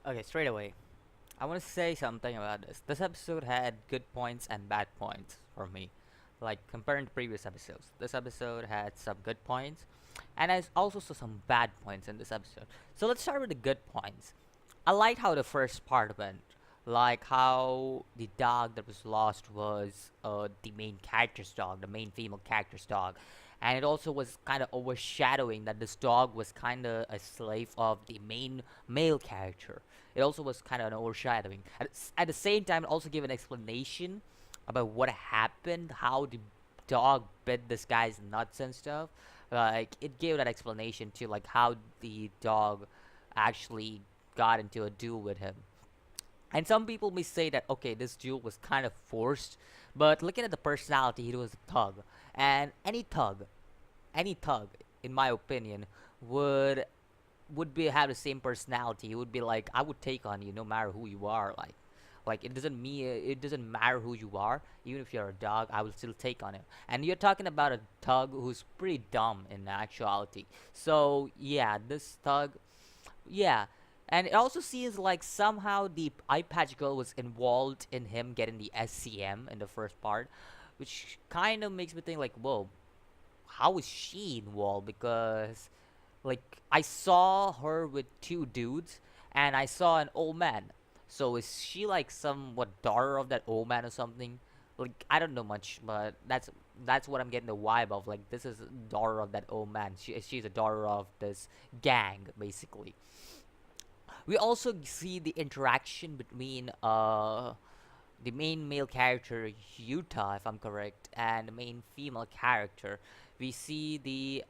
Okay, straight away. I want to say something about this. This episode had good points and bad points for me. Like comparing to previous episodes. This episode had some good points and I also saw some bad points in this episode. So let's start with the good points. I liked how the first part went. Like how the dog that was lost was the main character's dog, the main female character's dog. And it also was kind of overshadowing that this dog was kind of a slave of the main male character. It also was kind of an overshadowing. At the same time, it also gave an explanation about what happened, how the dog bit this guy's nuts and stuff. Like it gave that explanation to like how the dog actually got into a duel with him. And some people may say that okay, this duel was kind of forced, but looking at the personality, he was a thug, and any thug, in my opinion, would would be have the same personality. He would be like, I would take on you no matter who you are. Like it doesn't matter who you are. Even if you're a dog, I will still take on him. And you're talking about a thug who's pretty dumb in actuality. So yeah, this thug, yeah. And it also seems like somehow the eye patch girl was involved in him getting the SCM in the first part, which kind of makes me think like, whoa, how is she involved? Because like I saw her with two dudes and I saw an old man. So is she like somewhat daughter of that old man or something? Like I don't know much, but that's what I'm getting the vibe of. Like this is daughter of that old man. She's a daughter of this gang basically. We also see the interaction between the main male character Yuta, if I'm correct, and the main female character. We see the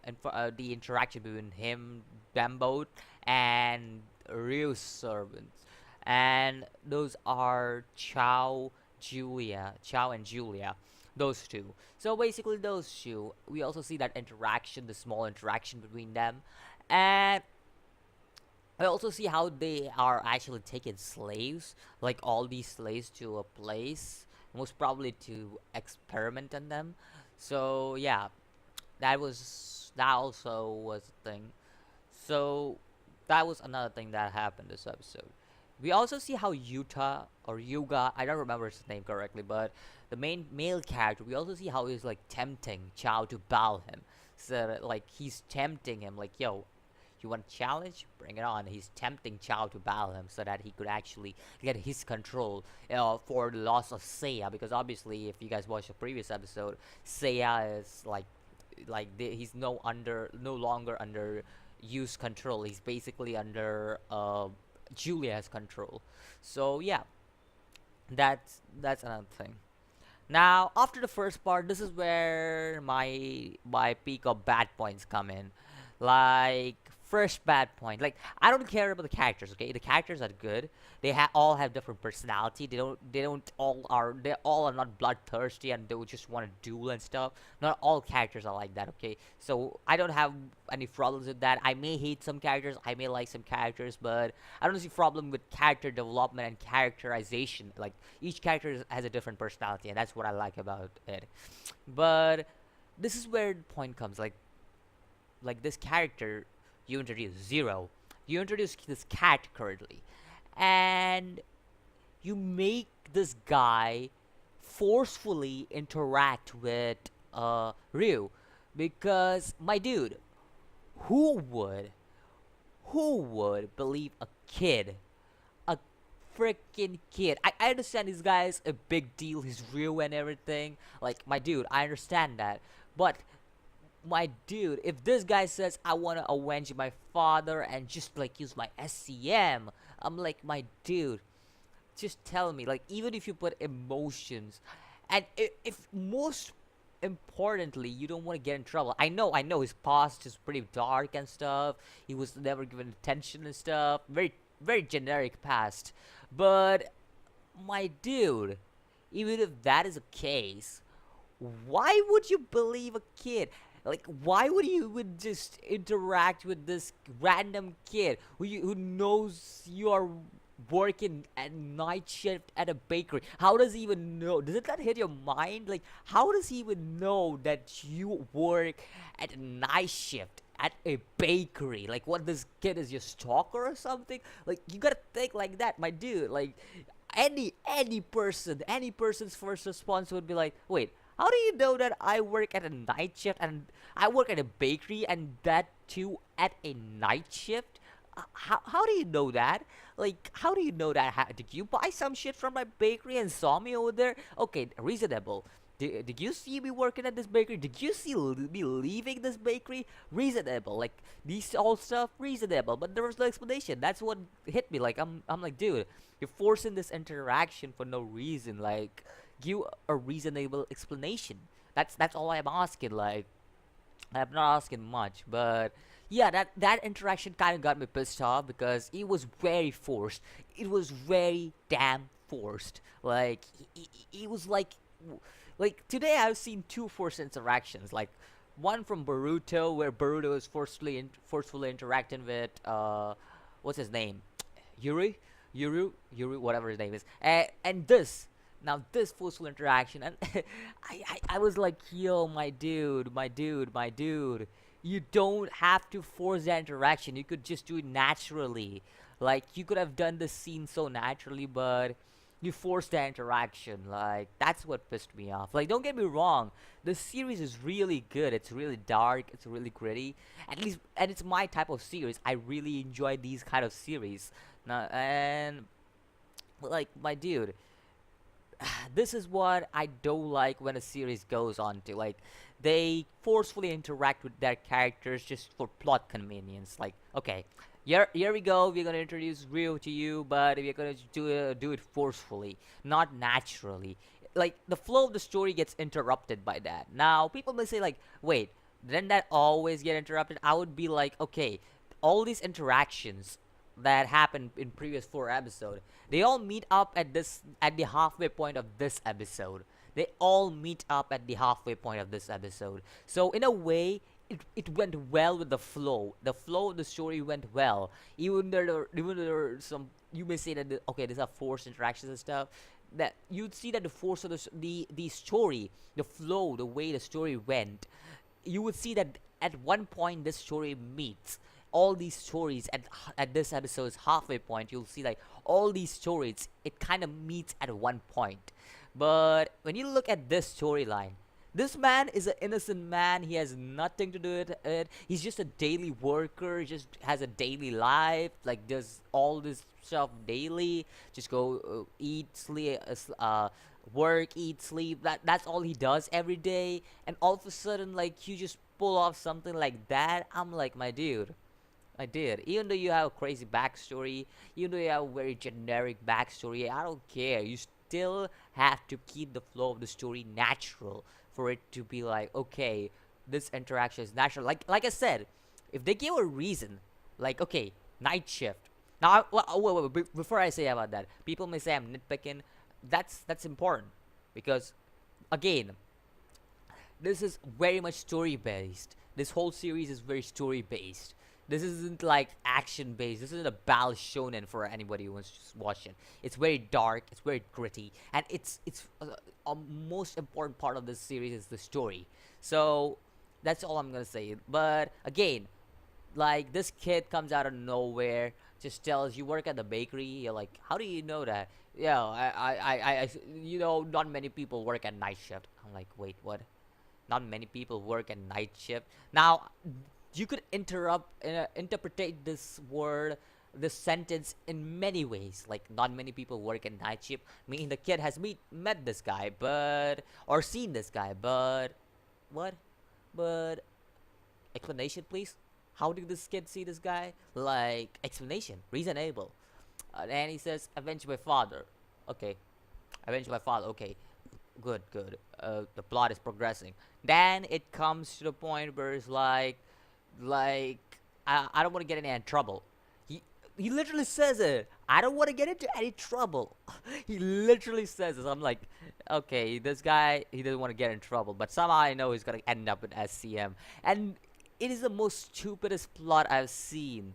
interaction between him, Bambo, and Ryu's servants, and those are Chow and Julia, those two. So basically, those two. We also see that interaction, the small interaction between them, and I also see how they are actually taking slaves, like all these slaves to a place, most probably to experiment on them. So yeah, that also was a thing. So that was another thing that happened this episode. We also see how Yuta or Yuga, I don't remember his name correctly, but the main male character, we also see how he's like tempting Chow to bow him. So like he's tempting him, like, yo, you want a challenge? Bring it on. He's tempting Chow to battle him so that he could actually get his control for the loss of Seiya. Because obviously, if you guys watched the previous episode, Seiya is he's no longer under Yu's control. He's basically under Julia's control. So yeah, that's another thing. Now, after the first part, this is where my peak of bad points come in. Like first bad point, like I don't care about the characters. Okay, the characters are good. All have different personality. They all are not bloodthirsty and they would just want to duel and stuff. Not all characters are like that. Okay, so I don't have any problems with that. I may hate some characters. I may like some characters, but I don't see problem with character development and characterization. Like each character has a different personality, and that's what I like about it. But this is where the point comes. Like this character you introduce Zero, you introduce this cat currently, and you make this guy forcefully interact with Ryu, because my dude, who would who would believe a kid, a freaking kid? I understand this guy is a big deal, he's Ryu and everything. Like my dude, I understand that, but my dude, if this guy says I want to avenge my father and just like use my SCM, I'm like, my dude, just tell me. Like, even if you put emotions, and if most importantly, you don't want to get in trouble. I know, his past is pretty dark and stuff. He was never given attention and stuff. Very generic past. But my dude, even if that is a case, why would you believe a kid? Like, why would you would just interact with this random kid who knows you are working at night shift at a bakery? How does he even know? Does it not hit your mind? Like, how does he even know that you work at a night shift? at a bakery. Like, what, this kid is your stalker or something? Like, you gotta think like that, my dude. Like, any person's first response would be like, wait, how do you know that I work at a night shift and I work at a bakery, and that too at a night shift? How do you know that? Like, how do you know that? Did you buy some shit from my bakery and saw me over there? Okay, reasonable. Did you see me working at this bakery? Did you see me leaving this bakery? Reasonable. Like, these all stuff, reasonable. But there was no explanation. That's what hit me. Like, I'm like, dude, you're forcing this interaction for no reason. Like, give a reasonable explanation. That's all I'm asking. Like, I'm not asking much, but yeah, that interaction kind of got me pissed off because it was very forced. It was very damn forced. Like, it was like today I've seen two forced interactions. Like, one from Boruto, where Boruto is forcefully interacting with what's his name, Yuri, Yuri, whatever his name is, and this. Now this forceful interaction, and I was like, yo, my dude, you don't have to force that interaction. You could just do it naturally. Like, you could have done the scene so naturally, but you forced that interaction. Like, that's what pissed me off. Like, don't get me wrong, the series is really good. It's really dark. It's really gritty. At least, and it's my type of series. I really enjoy these kind of series. Now, and like, my dude, this is what I don't like when a series goes on to. Like, they forcefully interact with their characters just for plot convenience. Like, okay, here we go. We're gonna introduce Ryouu to you, but we're gonna do it forcefully, not naturally. Like, the flow of the story gets interrupted by that. Now, people may say like, wait, didn't that always get interrupted? I would be like, okay, all these interactions that happened in previous four episodes, they all meet up at the halfway point of this episode. They all meet up at the halfway point of this episode. So in a way, it went well with the flow. The flow of the story went well. Even though there are some, you may say that okay, these are forced interactions and stuff. That you'd see that the force of the story, the flow, the way the story went, you would see that at one point this story meets all these stories at this episode's halfway point. You'll see like all these stories, it kind of meets at one point. But when you look at this storyline, this man is an innocent man. He has nothing to do with it. He's just a daily worker. Just has a daily life. Like, does all this stuff daily. Just go eat, sleep, work, eat, sleep. That's all he does every day. And all of a sudden, like, you just pull off something like that. I'm like, my dude, I did. Even though you have a crazy backstory, even though you have a very generic backstory, I don't care. You still have to keep the flow of the story natural for it to be like, okay, this interaction is natural. Like I said, if they give a reason, like, okay, night shift. Now, before I say about that, people may say I'm nitpicking. That's important because, again, this is very much story based. This whole series is very story based. This isn't like action based. This isn't a battle shonen for anybody who wants to watch it. It's very dark. It's very gritty, and it's a most important part of this series is the story. So that's all I'm gonna say. But again, like, this kid comes out of nowhere, just tells you work at the bakery. You're like, how do you know that? Yeah, not many people work at night shift. I'm like, wait, what? Not many people work at night shift. Now, you could interpret this sentence in many ways. Like, not many people work at night shift, meaning the kid has met this guy, or seen this guy, but what? But explanation, please. How did this kid see this guy? Like, explanation, reasonable. And he says, avenge my father. Okay, avenge my father. Okay, good. The plot is progressing. Then it comes to the point where it's like I don't want to get in any trouble. He literally says it. I don't want to get into any trouble. He literally says this. I'm like, okay, this guy, he doesn't want to get in trouble, but somehow I know he's gonna end up with SCM, and it is the most stupidest plot I've seen.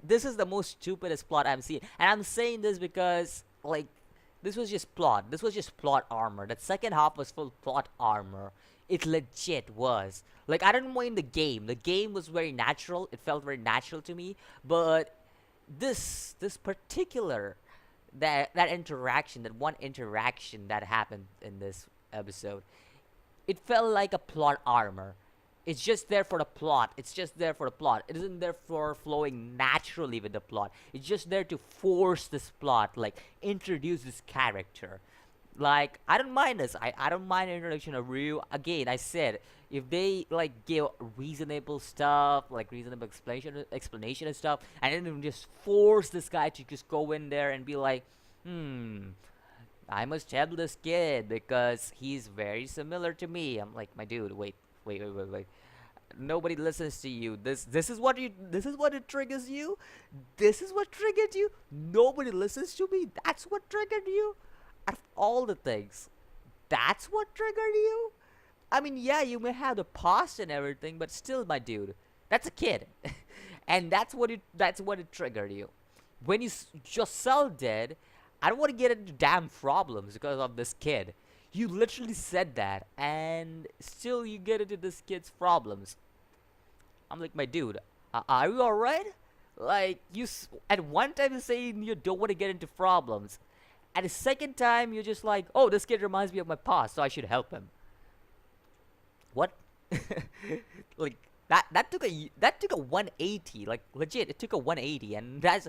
This is the most stupidest plot I've seen, and I'm saying this because, like, this was just plot. This was just plot armor. That second half was full plot armor. It legit was. Like, I don't mind the game. The game was very natural. It felt very natural to me. But this particular that interaction, that one interaction that happened in this episode, it felt like a plot armor. It's just there for the plot. It's just there for the plot. It isn't there for flowing naturally with the plot. It's just there to force this plot, like introduce this character. Like, I don't mind this. I don't mind the introduction of Ryu. Again, I said, if they like give reasonable stuff, like reasonable explanation and stuff, and then just force this guy to just go in there and be like, I must help this kid because he's very similar to me. I'm like, my dude, wait. Nobody listens to you. This is what it triggers you. This is what triggered you. Nobody listens to me. That's what triggered you. Out of all the things, that's what triggered you. I mean, yeah, you may have the past and everything, but still, my dude, that's a kid, and that's what it triggered you. When yourself did, I don't want to get into damn problems because of this kid. You literally said that, and still you get into this kid's problems. I'm like, my dude, are you alright? Like, at one time you're saying you don't want to get into problems. At the second time, you're just like, oh, this kid reminds me of my past, so I should help him. What? Like, that took a 180, like legit, it took a 180, and that's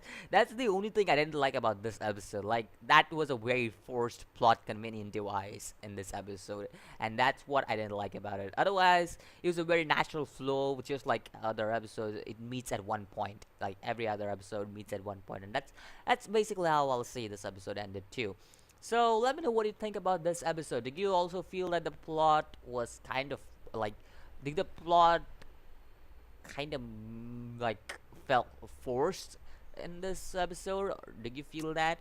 the only thing I didn't like about this episode. Like, that was a very forced plot convenient device in this episode, and that's what I didn't like about it. Otherwise, it was a very natural flow, just like other episodes. It meets at one point, like every other episode meets at one point, and that's basically how I'll say this episode ended too. So let me know what you think about this episode. Did you also feel that the plot was kind of like, did the plot kind of like felt forced in this episode, or did you feel that,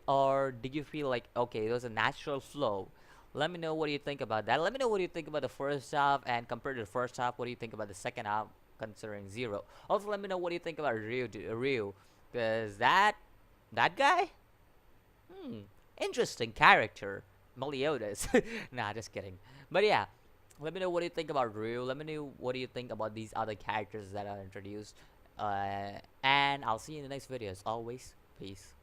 or did you feel like, okay, it was a natural flow? Let me know what you think about that. Let me know what you think about the first half, and compared to the first half, what do you think about the second half considering Zero. Also, let me know what you think about Ryu, because that guy, interesting character. Meliodas. Nah, just kidding. But yeah, let me know what you think about Ryu. Let me know what do you think about these other characters that are introduced. And I'll see you in the next video. As always, peace.